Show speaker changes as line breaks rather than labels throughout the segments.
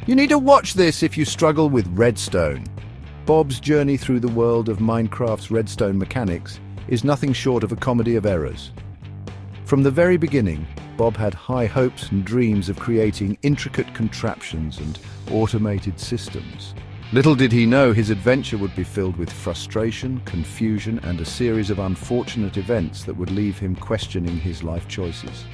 You need to watch this if you struggle with Redstone. Bob's journey through the world of Minecraft's Redstone mechanics is nothing short of a comedy of errors. From the very beginning, Bob had high hopes and dreams of creating intricate contraptions and automated systems. Little did he know his adventure would be filled with frustration, confusion, and a series of unfortunate events that would leave him questioning his life choices.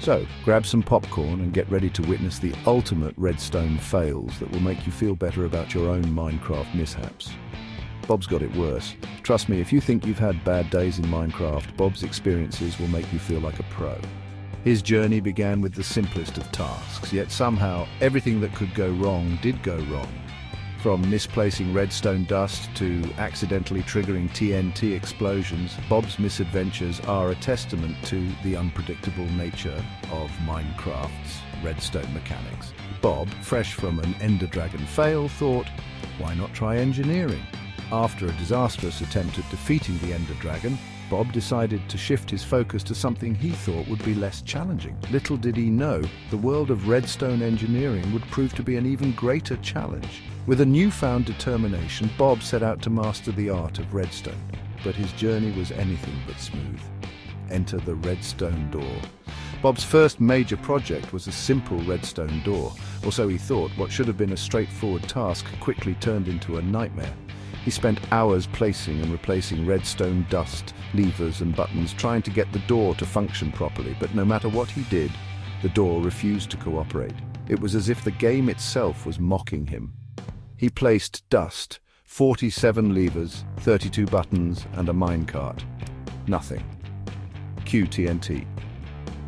So, grab some popcorn and get ready to witness the ultimate Redstone fails that will make you feel better about your own Minecraft mishaps. Bob's got it worse. Trust me, if you think you've had bad days in Minecraft, Bob's experiences will make you feel like a pro. His journey began with the simplest of tasks, yet somehow everything that could go wrong did go wrong. From misplacing redstone dust to accidentally triggering TNT explosions, Bob's misadventures are a testament to the unpredictable nature of Minecraft's redstone mechanics. Bob, fresh from an Ender Dragon fail, thought, why not try engineering? After a disastrous attempt at defeating the Ender Dragon, Bob decided to shift his focus to something he thought would be less challenging. Little did he know, the world of redstone engineering would prove to be an even greater challenge. With a newfound determination, Bob set out to master the art of redstone, but his journey was anything but smooth. Enter the redstone door. Bob's first major project was a simple redstone door, or so he thought. What should have been a straightforward task quickly turned into a nightmare. He spent hours placing and replacing redstone dust, levers and buttons, trying to get the door to function properly, but no matter what he did, the door refused to cooperate. It was as if the game itself was mocking him. He placed dust, 47 levers, 32 buttons, and a minecart. Nothing. Cue TNT.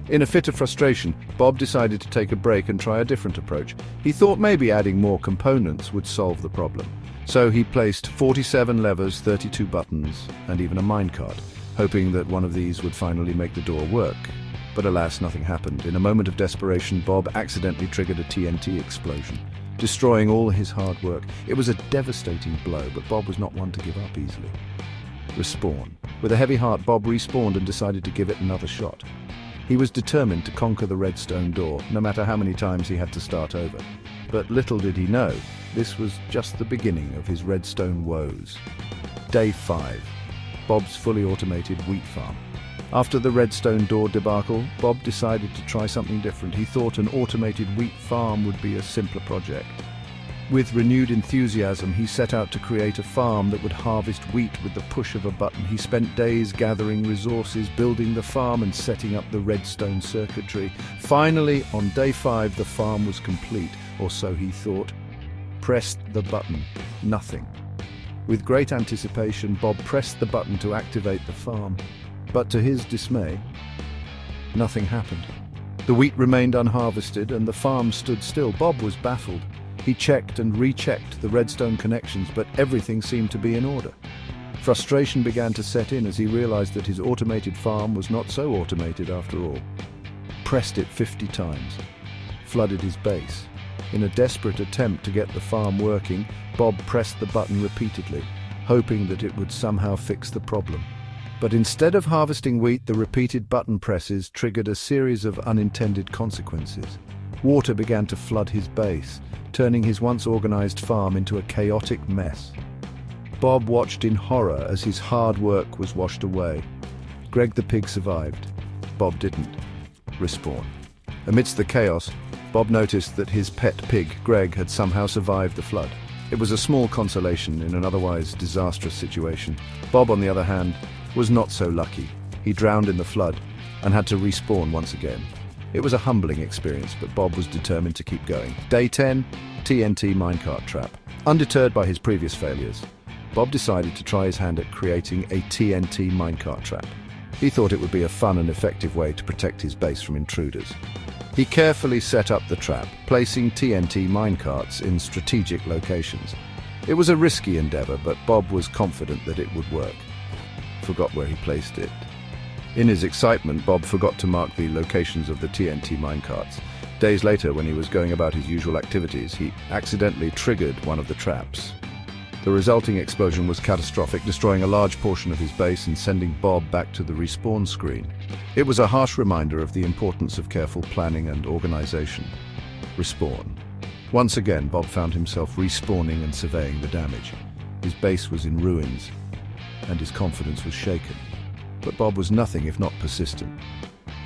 In a fit of frustration, Bob decided to take a break and try a different approach. He thought maybe adding more components would solve the problem. So he placed 47 levers, 32 buttons, and even a minecart, hoping that one of these would finally make the door work. But alas, nothing happened. In a moment of desperation, Bob accidentally triggered a TNT explosion, destroying all his hard work. It was a devastating blow, but Bob was not one to give up easily. Respawn. With a heavy heart, Bob respawned and decided to give it another shot. He was determined to conquer the redstone door, no matter how many times he had to start over. But little did he know, this was just the beginning of his redstone woes. Day 5. Bob's fully automated wheat farm. After the redstone door debacle, Bob decided to try something different. He thought an automated wheat farm would be a simpler project. With renewed enthusiasm, he set out to create a farm that would harvest wheat with the push of a button. He spent days gathering resources, building the farm and setting up the redstone circuitry. Finally, on day 5, the farm was complete, or so he thought. Pressed the button. Nothing. With great anticipation, Bob pressed the button to activate the farm. But to his dismay, nothing happened. The wheat remained unharvested and the farm stood still. Bob was baffled. He checked and rechecked the redstone connections, but everything seemed to be in order. Frustration began to set in as he realized that his automated farm was not so automated after all. Pressed it 50 times. Flooded his base. In a desperate attempt to get the farm working, Bob pressed the button repeatedly, hoping that it would somehow fix the problem. But instead of harvesting wheat, the repeated button presses triggered a series of unintended consequences. Water began to flood his base, turning his once organized farm into a chaotic mess. Bob watched in horror as his hard work was washed away. Greg the pig survived. Bob didn't. Respawn. Amidst the chaos, Bob noticed that his pet pig, Greg, had somehow survived the flood. It was a small consolation in an otherwise disastrous situation. Bob, on the other hand, was not so lucky. He drowned in the flood and had to respawn once again. It was a humbling experience, but Bob was determined to keep going. Day 10, TNT minecart trap. Undeterred by his previous failures, Bob decided to try his hand at creating a TNT minecart trap. He thought it would be a fun and effective way to protect his base from intruders. He carefully set up the trap, placing TNT minecarts in strategic locations. It was a risky endeavor, but Bob was confident that it would work. Forgot where he placed it. In his excitement, Bob forgot to mark the locations of the TNT minecarts. Days later, when he was going about his usual activities, he accidentally triggered one of the traps. The resulting explosion was catastrophic, destroying a large portion of his base and sending Bob back to the respawn screen. It was a harsh reminder of the importance of careful planning and organization. Respawn. Once again, Bob found himself respawning and surveying the damage. His base was in ruins, and his confidence was shaken. But Bob was nothing if not persistent.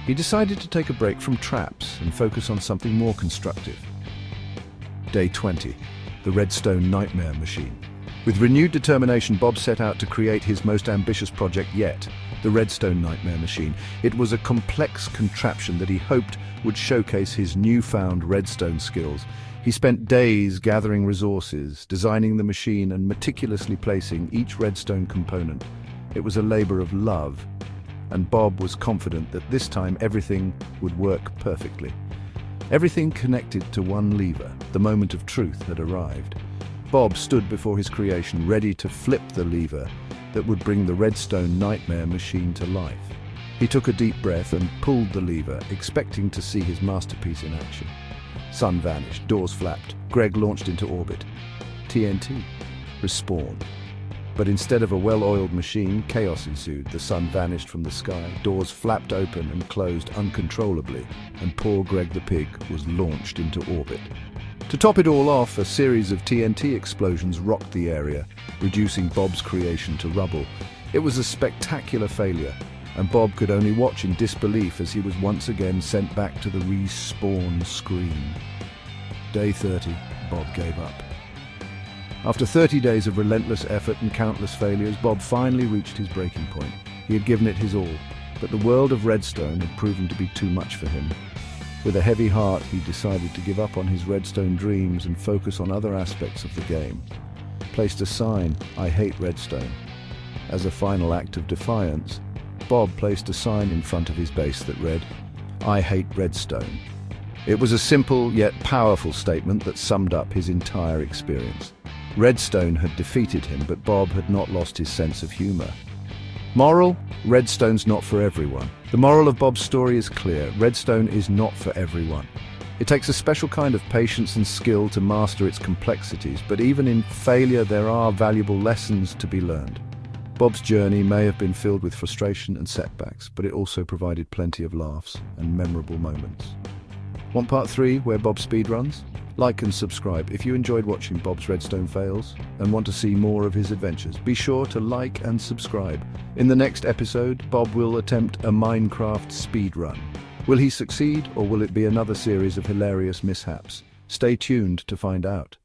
He decided to take a break from traps and focus on something more constructive. Day 20, the Redstone Nightmare Machine. With renewed determination, Bob set out to create his most ambitious project yet, the Redstone Nightmare Machine. It was a complex contraption that he hoped would showcase his newfound redstone skills. He spent days gathering resources, designing the machine and meticulously placing each redstone component. It was a labor of love, and Bob was confident that this time everything would work perfectly. Everything connected to one lever. The moment of truth had arrived. Bob stood before his creation, ready to flip the lever that would bring the Redstone Nightmare Machine to life. He took a deep breath and pulled the lever, expecting to see his masterpiece in action. Sun vanished, doors flapped, Greg launched into orbit. TNT respawned. But instead of a well-oiled machine, chaos ensued. The sun vanished from the sky, doors flapped open and closed uncontrollably, and poor Greg the pig was launched into orbit. To top it all off, a series of TNT explosions rocked the area, reducing Bob's creation to rubble. It was a spectacular failure, and Bob could only watch in disbelief as he was once again sent back to the respawn screen. Day 30, Bob gave up. After 30 days of relentless effort and countless failures, Bob finally reached his breaking point. He had given it his all, but the world of Redstone had proven to be too much for him. With a heavy heart, he decided to give up on his Redstone dreams and focus on other aspects of the game. Placed a sign, "I hate Redstone." As a final act of defiance, Bob placed a sign in front of his base that read, "I hate Redstone." It was a simple yet powerful statement that summed up his entire experience. Redstone had defeated him, but Bob had not lost his sense of humor. Moral: Redstone's not for everyone. The moral of Bob's story is clear. Redstone is not for everyone. It takes a special kind of patience and skill to master its complexities, but even in failure there are valuable lessons to be learned. Bob's journey may have been filled with frustration and setbacks, but it also provided plenty of laughs and memorable moments. Want part 3, where Bob speedruns? Like and subscribe if you enjoyed watching Bob's Redstone fails and want to see more of his adventures. Be sure to like and subscribe. In the next episode, Bob will attempt a Minecraft speedrun. Will he succeed, or will it be another series of hilarious mishaps? Stay tuned to find out.